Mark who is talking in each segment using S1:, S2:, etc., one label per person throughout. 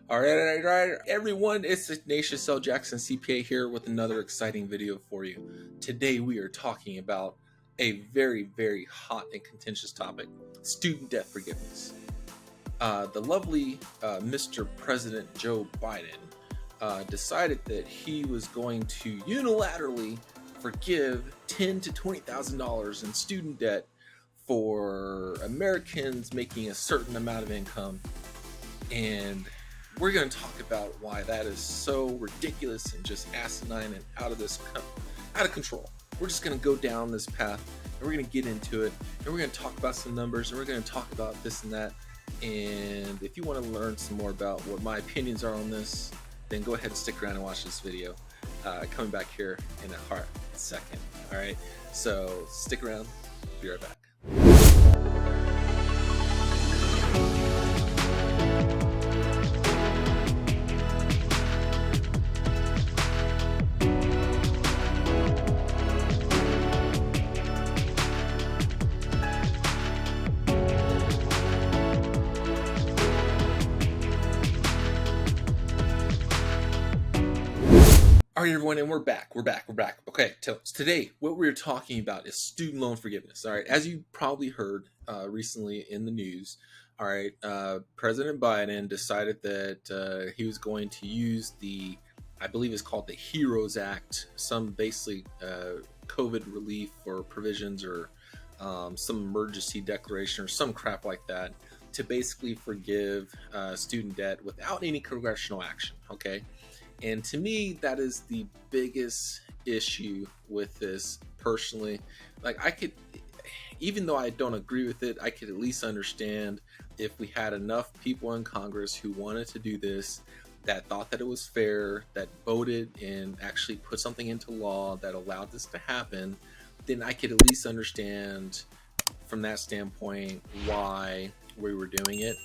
S1: All right, everyone. It's Ignatius L. Jackson, CPA, here with another exciting video for you. Today, we are talking about a very, very hot and contentious topic: student debt forgiveness. The lovely Mr. President Joe Biden decided that he was going to unilaterally forgive $10,000 to $20,000 in student debt for Americans making a certain amount of income, and we're going to talk about why that is so ridiculous and just asinine and out of control. We're just going to go down this path and we're going to get into it, and we're going to talk about some numbers, and we're going to talk about this and that. And if you want to learn some more about what my opinions are on this, then go ahead and stick around and watch this video. Coming back here in a hot second. All right, so stick around. Be right back. All right, everyone, and we're back. Okay, so today what we're talking about is student loan forgiveness. All right, as you probably heard recently in the news, all right, President Biden decided that he was going to use I believe it's called the HEROES Act, some basically COVID relief or provisions or some emergency declaration or some crap like that, to basically forgive student debt without any congressional action. Okay. And to me, that is the biggest issue with this personally. Like, even though I don't agree with it, I could at least understand if we had enough people in Congress who wanted to do this, that thought that it was fair, that voted and actually put something into law that allowed this to happen, then I could at least understand from that standpoint why we were doing it.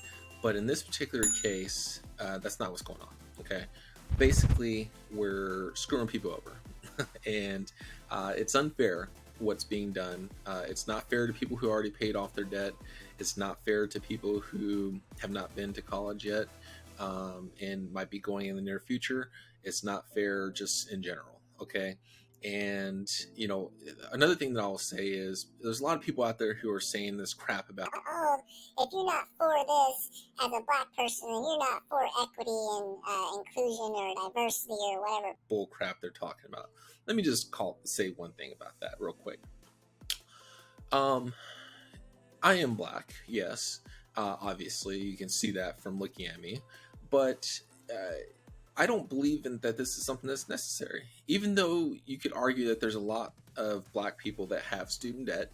S1: But in this particular case, that's not what's going on. Okay. Basically, we're screwing people over and it's unfair what's being done. It's not fair to people who already paid off their debt. It's not fair to people who have not been to college yet and might be going in the near future. It's not fair just in general. Okay. And, you know, another thing that I'll say is there's a lot of people out there who are saying this crap about,
S2: oh, if you're not for this as a black person, then you're not for equity and inclusion or diversity or whatever
S1: bull crap they're talking about. Let me just say one thing about that real quick. I am black, yes. Obviously, you can see that from looking at me, but I don't believe that this is something that's necessary. Even though you could argue that there's a lot of black people that have student debt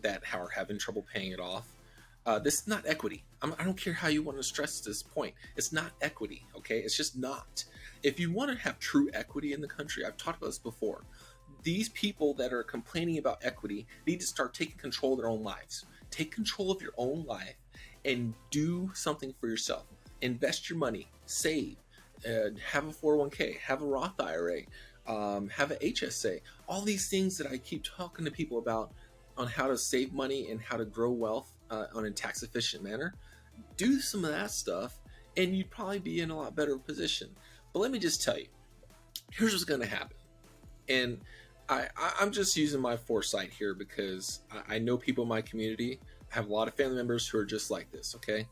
S1: that are having trouble paying it off. This is not equity. I don't care how you want to stress this point. It's not equity, okay? It's just not. If you want to have true equity in the country, I've talked about this before, these people that are complaining about equity need to start taking control of their own lives. Take control of your own life and do something for yourself. Invest your money, save, have a 401k, have a Roth IRA, have an HSA. All these things that I keep talking to people about on how to save money and how to grow wealth on a tax efficient manner. Do some of that stuff and you'd probably be in a lot better position. But let me just tell you, here's what's going to happen. And I'm just using my foresight here because I know people in my community. I have a lot of family members who are just like this, okay?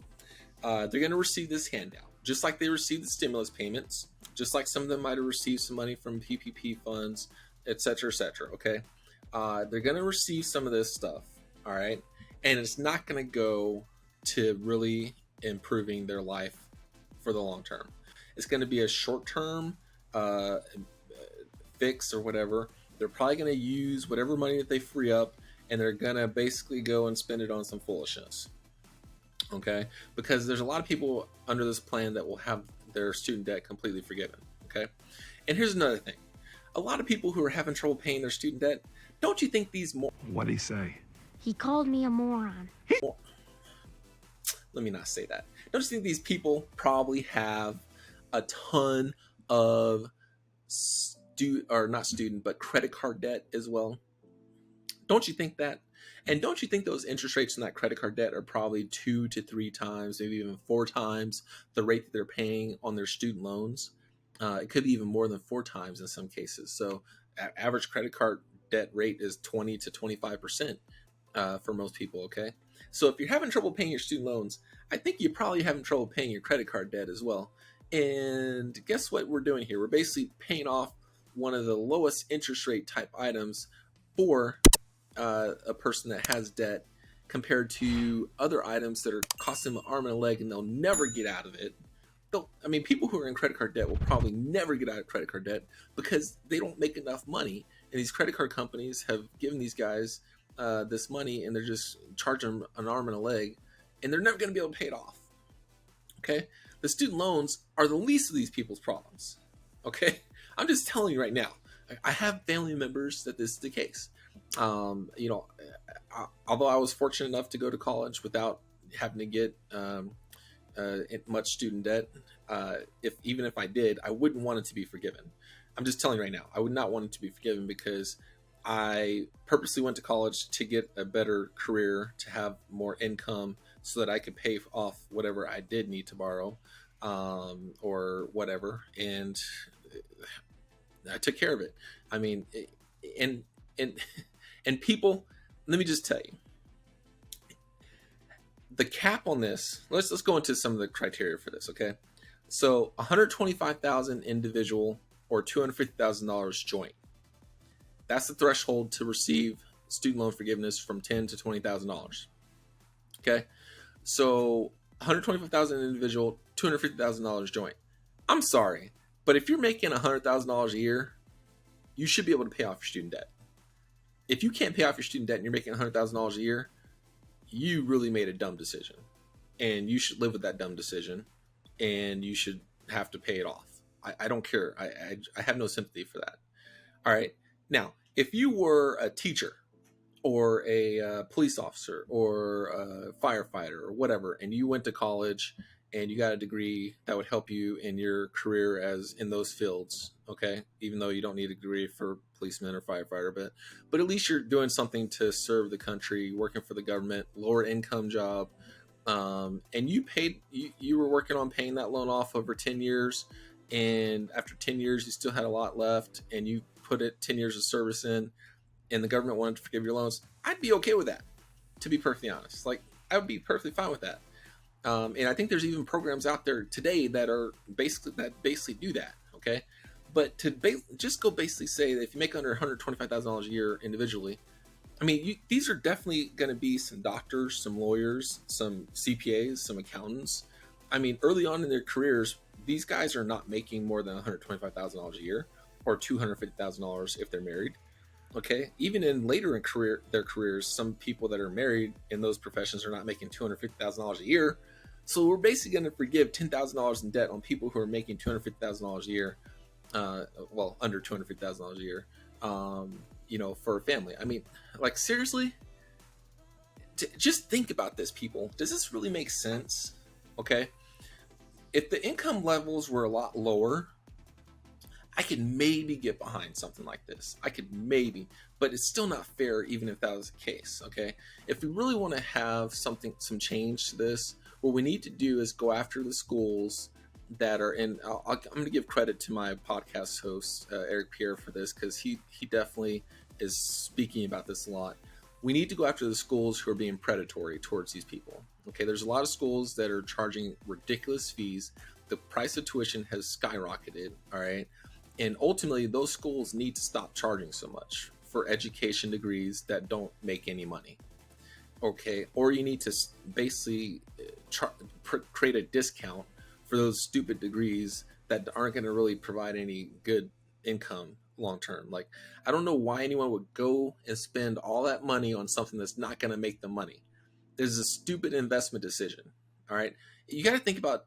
S1: They're going to receive this handout, just like they received the stimulus payments, just like some of them might have received some money from PPP funds, etc., okay? They're going to receive some of this stuff, all right? And it's not going to go to really improving their life for the long term. It's going to be a short-term fix or whatever. They're probably going to use whatever money that they free up, and they're going to basically go and spend it on some foolishness. Okay? Because there's a lot of people under this plan that will have their student debt completely forgiven. Okay? And here's another thing. A lot of people who are having trouble paying their student debt, don't you think these more...
S3: What'd he say?
S4: He called me a moron.
S1: Let me not say that. Don't you think these people probably have a ton of credit card debt as well? Don't you think that? And don't you think those interest rates on that credit card debt are probably 2 to 3 times, maybe even 4 times the rate that they're paying on their student loans? It could be even more than 4 times in some cases. So average credit card debt rate is 20 to 25% for most people. Okay. So if you're having trouble paying your student loans, I think you're probably having trouble paying your credit card debt as well. And guess what we're doing here? We're basically paying off one of the lowest interest rate type items for a person that has debt compared to other items that are costing them an arm and a leg and they'll never get out of it. People who are in credit card debt will probably never get out of credit card debt because they don't make enough money. And these credit card companies have given these guys this money and they're just charging them an arm and a leg and they're never going to be able to pay it off. Okay. The student loans are the least of these people's problems. Okay. I'm just telling you right now, I have family members that this is the case. Although I was fortunate enough to go to college without having to get much student debt, even if I did, I wouldn't want it to be forgiven. I'm just telling you right now, I would not want it to be forgiven because I purposely went to college to get a better career, to have more income so that I could pay off whatever I did need to borrow, or whatever. And I took care of it. I mean, and people, let me just tell you, the cap on this, let's go into some of the criteria for this, okay? So $125,000 individual or $250,000 joint. That's the threshold to receive student loan forgiveness from $10,000 to $20,000. Okay? So $125,000 individual, $250,000 joint. I'm sorry, but if you're making $100,000 a year, you should be able to pay off your student debt. If you can't pay off your student debt and you're making $100,000 a year, you really made a dumb decision. And you should live with that dumb decision. And you should have to pay it off. I don't care. I have no sympathy for that. All right. Now, if you were a teacher or a police officer or a firefighter or whatever, and you went to college and you got a degree that would help you in your career as in those fields, okay, even though you don't need a degree for policeman or firefighter, but at least you're doing something to serve the country, working for the government, lower income job, and you were working on paying that loan off over 10 years, and after 10 years you still had a lot left, and you put it 10 years of service in, and the government wanted to forgive your loans, I'd be okay with that, to be perfectly honest. Like, I would be perfectly fine with that. And I think there's even programs out there today that are basically do that. Okay. But to just go basically say that if you make under $125,000 a year individually, I mean, these are definitely going to be some doctors, some lawyers, some CPAs, some accountants. I mean, early on in their careers, these guys are not making more than $125,000 a year or $250,000 if they're married. Okay. Even in later in their careers, some people that are married in those professions are not making $250,000 a year. So we're basically going to forgive $10,000 in debt on people who are making $250,000 a year. Under $250,000 a year, for a family. I mean, like, seriously, just think about this, people. Does this really make sense? Okay. If the income levels were a lot lower, I could maybe get behind something like this. But it's still not fair even if that was the case, okay? If we really want to have some change to this, what we need to do is go after the schools that are in, I'm going to give credit to my podcast host, Eric Pierre, for this, because he definitely is speaking about this a lot. We need to go after the schools who are being predatory towards these people, okay? There's a lot of schools that are charging ridiculous fees. The price of tuition has skyrocketed, all right? And ultimately, those schools need to stop charging so much for education degrees that don't make any money. Okay, or you need to basically create a discount for those stupid degrees that aren't going to really provide any good income long term. Like, I don't know why anyone would go and spend all that money on something that's not going to make them money. There's a stupid investment decision. All right, you got to think about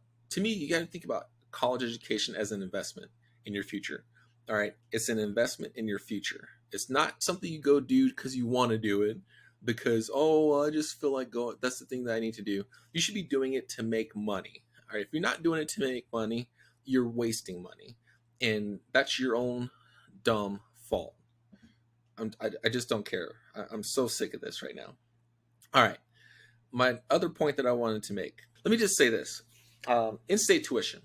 S1: college education as an investment in your future. All right. It's an investment in your future. It's not something you go do because you want to do it because, I just feel like going. That's the thing that I need to do. You should be doing it to make money. All right. If you're not doing it to make money, you're wasting money. And that's your own dumb fault. I just don't care. I'm so sick of this right now. All right. My other point that I wanted to make. Let me just say this: in-state tuition.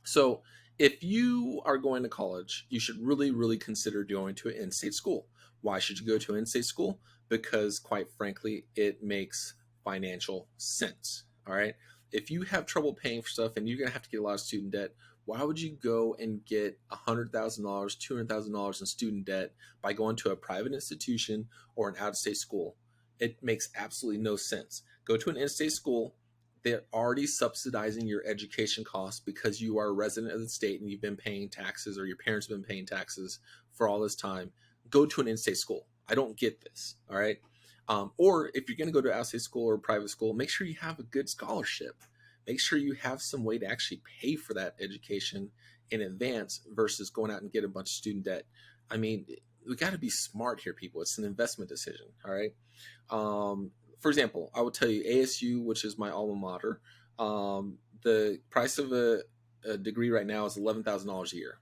S1: So, if you are going to college, you should really, really consider going to an in-state school. Why should you go to an in-state school? Because, quite frankly, it makes financial sense. All right. If you have trouble paying for stuff and you're going to have to get a lot of student debt, why would you go and get $100,000, $200,000 in student debt by going to a private institution or an out-of-state school? It makes absolutely no sense. Go to an in-state school. They're already subsidizing your education costs because you are a resident of the state and you've been paying taxes, or your parents have been paying taxes for all this time. Go to an in-state school. I don't get this. All right. Or if you're going to go to out-of-state school or private school, make sure you have a good scholarship. Make sure you have some way to actually pay for that education in advance versus going out and get a bunch of student debt. I mean, we got to be smart here, people. It's an investment decision. All right. For example, I would tell you ASU, which is my alma mater, the price of a degree right now is $11,000 a year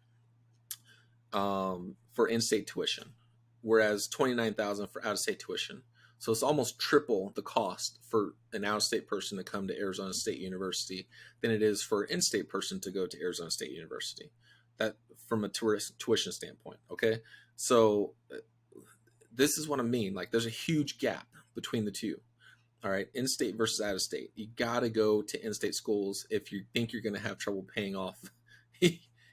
S1: for in-state tuition, whereas $29,000 for out-of-state tuition. So it's almost triple the cost for an out-of-state person to come to Arizona State University than it is for an in-state person to go to Arizona State University. That from a tuition standpoint. Okay, so this is what I mean. Like, there's a huge gap between the two. All right, in-state versus out-of-state. You got to go to in-state schools if you think you're going to have trouble paying off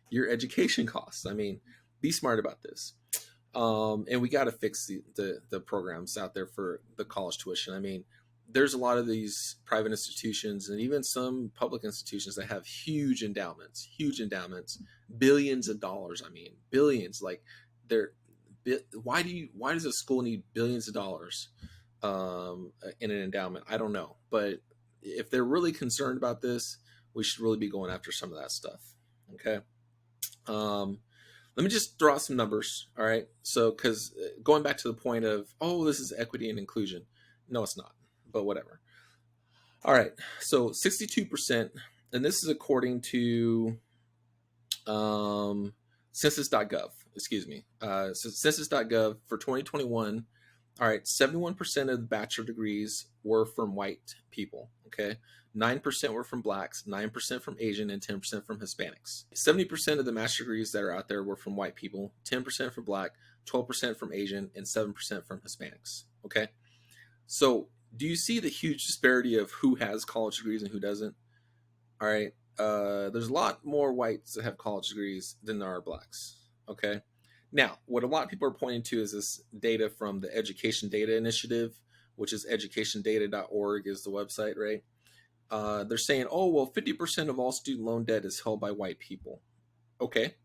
S1: your education costs. I mean, be smart about this. And we got to fix the programs out there for the college tuition. I mean, there's a lot of these private institutions and even some public institutions that have huge endowments, billions of dollars. I mean, billions. Like, why does a school need billions of dollars in an endowment? I don't know, but if they're really concerned about this, we should really be going after some of that stuff. Okay. Let me just throw out some numbers. All right. So, because going back to the point of, oh, this is equity and inclusion. No, it's not, but whatever. All right. So 62%, and this is according to census.gov, excuse me. So census.gov for 2021. All right. 71% of the bachelor degrees were from white people. Okay. 9% were from blacks, 9% from Asian, and 10% from Hispanics. 70% of the master's degrees that are out there were from white people, 10% from black, 12% from Asian, and 7% from Hispanics. Okay. So do you see the huge disparity of who has college degrees and who doesn't? All right. There's a lot more whites that have college degrees than there are blacks. Okay. Now, what a lot of people are pointing to is this data from the Education Data Initiative, which is educationdata.org is the website, right? They're saying, oh, well, 50% of all student loan debt is held by white people. Okay.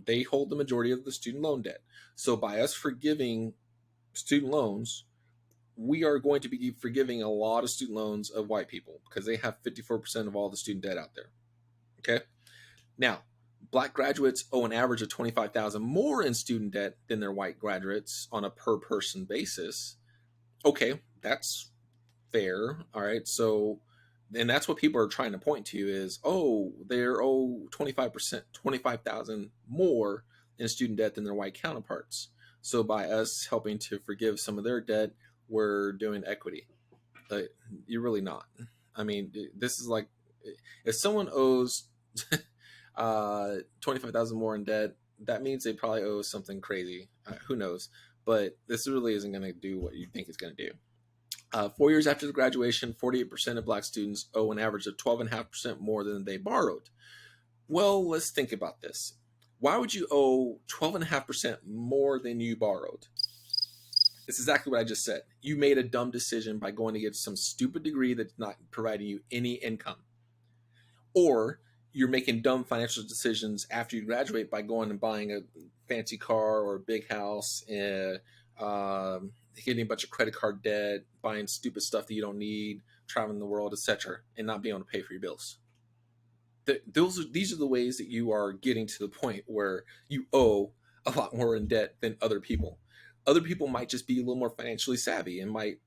S1: They hold the majority of the student loan debt. So by us forgiving student loans, we are going to be forgiving a lot of student loans of white people because they have 54% of all the student debt out there. Okay. Now, black graduates owe an average of $25,000 more in student debt than their white graduates on a per person basis. Okay, that's fair. All right. So, and that's what people are trying to point to is, oh, they owe 25,000 more in student debt than their white counterparts. So by us helping to forgive some of their debt, we're doing equity. You're really not. I mean, this is like, if someone owes 25,000 more in debt, that means they probably owe something crazy. Who knows? But this really isn't going to do what you think it's going to do. 4 years after the graduation, 48% of black students owe an average of 12.5% more than they borrowed. Well, let's think about this. Why would you owe 12.5% more than you borrowed? It's exactly what I just said. You made a dumb decision by going to get some stupid degree that's not providing you any income. Or you're making dumb financial decisions after you graduate by going and buying a fancy car or a big house, and getting a bunch of credit card debt, buying stupid stuff that you don't need, traveling the world, etc., and not being able to pay for your bills. These are the ways that you are getting to the point where you owe a lot more in debt than other people. Other people might just be a little more financially savvy and might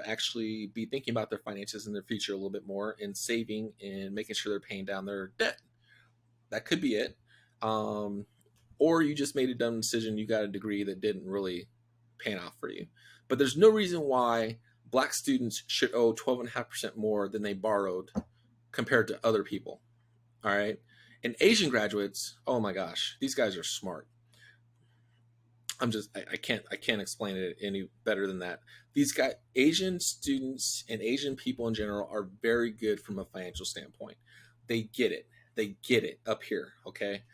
S1: actually be thinking about their finances and their future a little bit more and saving and making sure they're paying down their debt. That could be it. Or you just made a dumb decision. You got a degree that didn't really paying off for you. But there's no reason why black students should owe 12.5% more than they borrowed compared to other people. All right. And Asian graduates, oh my gosh, these guys are smart. I can't explain it any better than that. These guys, Asian students and Asian people in general, are very good from a financial standpoint. They get it. They get it up here. Okay.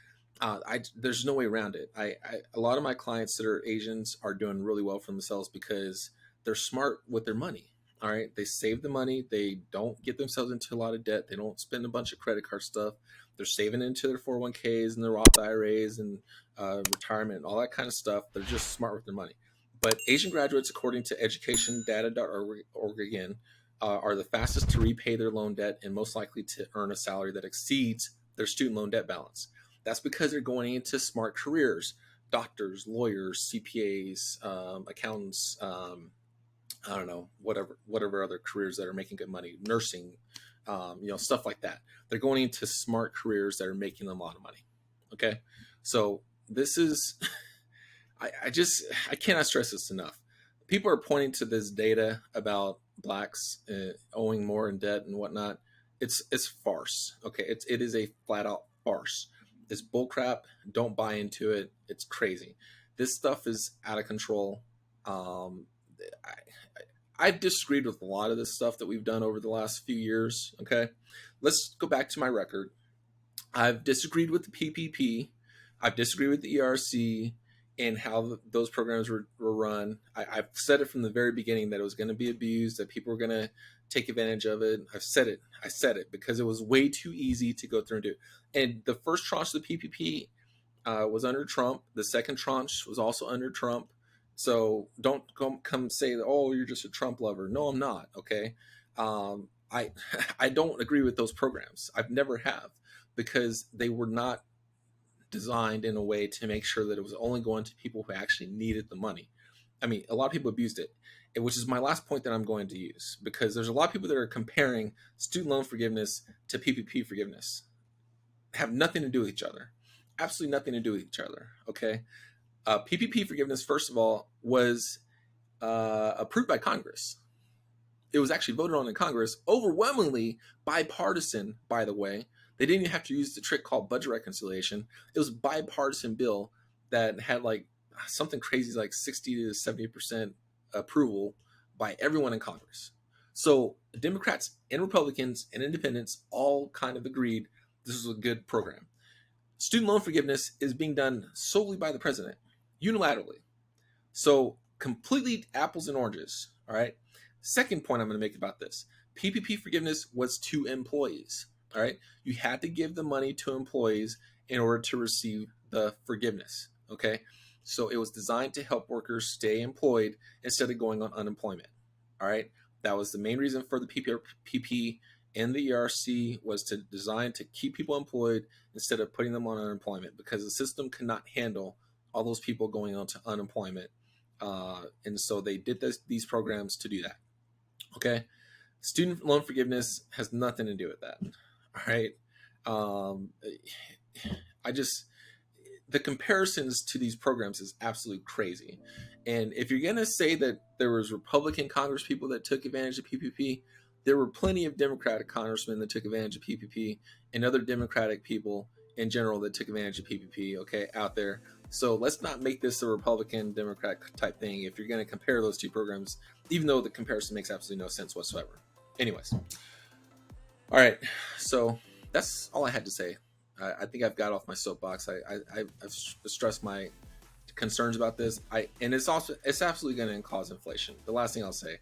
S1: There's no way around it. A lot of my clients that are Asians are doing really well for themselves because they're smart with their money. All right. They save the money. They don't get themselves into a lot of debt. They don't spend a bunch of credit card stuff. They're saving into their 401ks and their Roth IRAs and retirement and all that kind of stuff. They're just smart with their money. But Asian graduates, according to educationdata.org again, are the fastest to repay their loan debt and most likely to earn a salary that exceeds their student loan debt balance. That's because they're going into smart careers: doctors, lawyers, CPAs, accountants, I don't know, whatever other careers that are making good money, nursing, stuff like that. They're going into smart careers that are making them a lot of money. Okay. So this is, I cannot stress this enough. People are pointing to this data about blacks owing more in debt and whatnot. It's farce. Okay. It is a flat out farce. It's bullcrap. Don't buy into it. It's crazy. This stuff is out of control. I've disagreed with a lot of this stuff that we've done over the last few years. Okay. Let's go back to my record. I've disagreed with the PPP. I've disagreed with the ERC and how those programs were run. I've said it from the very beginning that it was going to be abused, that people were going to take advantage of it. I've said it. I said it because it was way too easy to go through and do. And the first tranche of the PPP was under Trump. The second tranche was also under Trump. So don't come say, oh, you're just a Trump lover. No, I'm not. Okay. I don't agree with those programs. I've never have, because they were not designed in a way to make sure that it was only going to people who actually needed the money. I mean, a lot of people abused it, which is my last point that I'm going to use, because there's a lot of people that are comparing student loan forgiveness to PPP forgiveness. Have nothing to do with each other. Absolutely nothing to do with each other. Okay. PPP forgiveness, first of all, was approved by Congress. It was actually voted on in Congress, overwhelmingly bipartisan, by the way. They didn't even have to use the trick called budget reconciliation. It was a bipartisan bill that had like something crazy like 60 to 70% approval by everyone in Congress. So Democrats and Republicans and independents all kind of agreed this was a good program. Student loan forgiveness is being done solely by the president, unilaterally. So completely apples and oranges. All right. Second point I'm going to make about this: PPP forgiveness was to employees. All right. You had to give the money to employees in order to receive the forgiveness. Okay. So it was designed to help workers stay employed instead of going on unemployment. All right. That was the main reason for the PPP and the ERC, was to design to keep people employed instead of putting them on unemployment, because the system cannot handle all those people going on to unemployment. And so they did these programs to do that. Okay. Student loan forgiveness has nothing to do with that. All right. The comparisons to these programs is absolutely crazy. And if you're going to say that there was Republican Congress people that took advantage of PPP, there were plenty of Democratic congressmen that took advantage of PPP, and other Democratic people in general that took advantage of PPP, okay, out there. So let's not make this a Republican Democrat type thing if you're going to compare those two programs, even though the comparison makes absolutely no sense whatsoever. Anyways. All right. So that's all I had to say. I think I've got off my soapbox. I've stressed my concerns about this. And it's absolutely going to cause inflation. The last thing I'll say,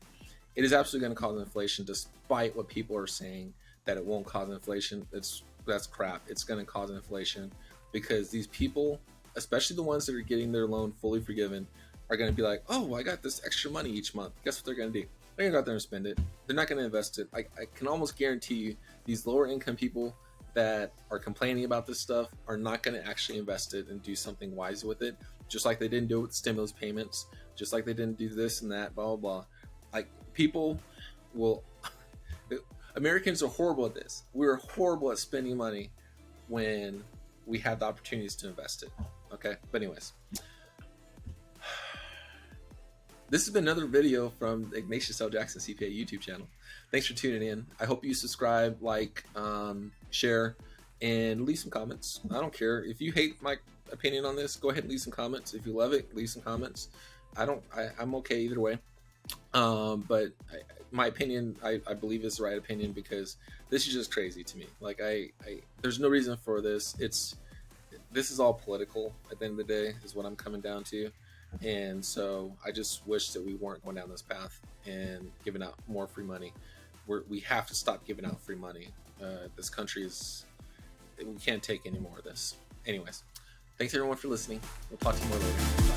S1: it is absolutely going to cause inflation, despite what people are saying that it won't cause inflation. That's crap. It's going to cause inflation, because these people, especially the ones that are getting their loan fully forgiven, are going to be like, oh, I got this extra money each month. Guess what they're going to do? They're going to go out there and spend it. They're not going to invest it. I can almost guarantee you these lower income people that are complaining about this stuff are not going to actually invest it and do something wise with it, just like they didn't do it with stimulus payments, just like they didn't do this and that, blah, blah, blah. Like, people will... Americans are horrible at this. We're horrible at spending money when we have the opportunities to invest it. Okay? But anyways. This has been another video from Ignatius L. Jackson CPA YouTube channel. Thanks for tuning in. I hope you subscribe, like, share, and leave some comments. I don't care. If you hate my opinion on this, go ahead and leave some comments. If you love it, leave some comments. I'm okay either way. But my opinion, I believe is the right opinion, because this is just crazy to me. Like, there's no reason for this. This is all political at the end of the day, is what I'm coming down to. And so I just wish that we weren't going down this path and giving out more free money. We have to stop giving out free money. This country we can't take any more of this. Anyways, thanks everyone for listening. We'll talk to you more later.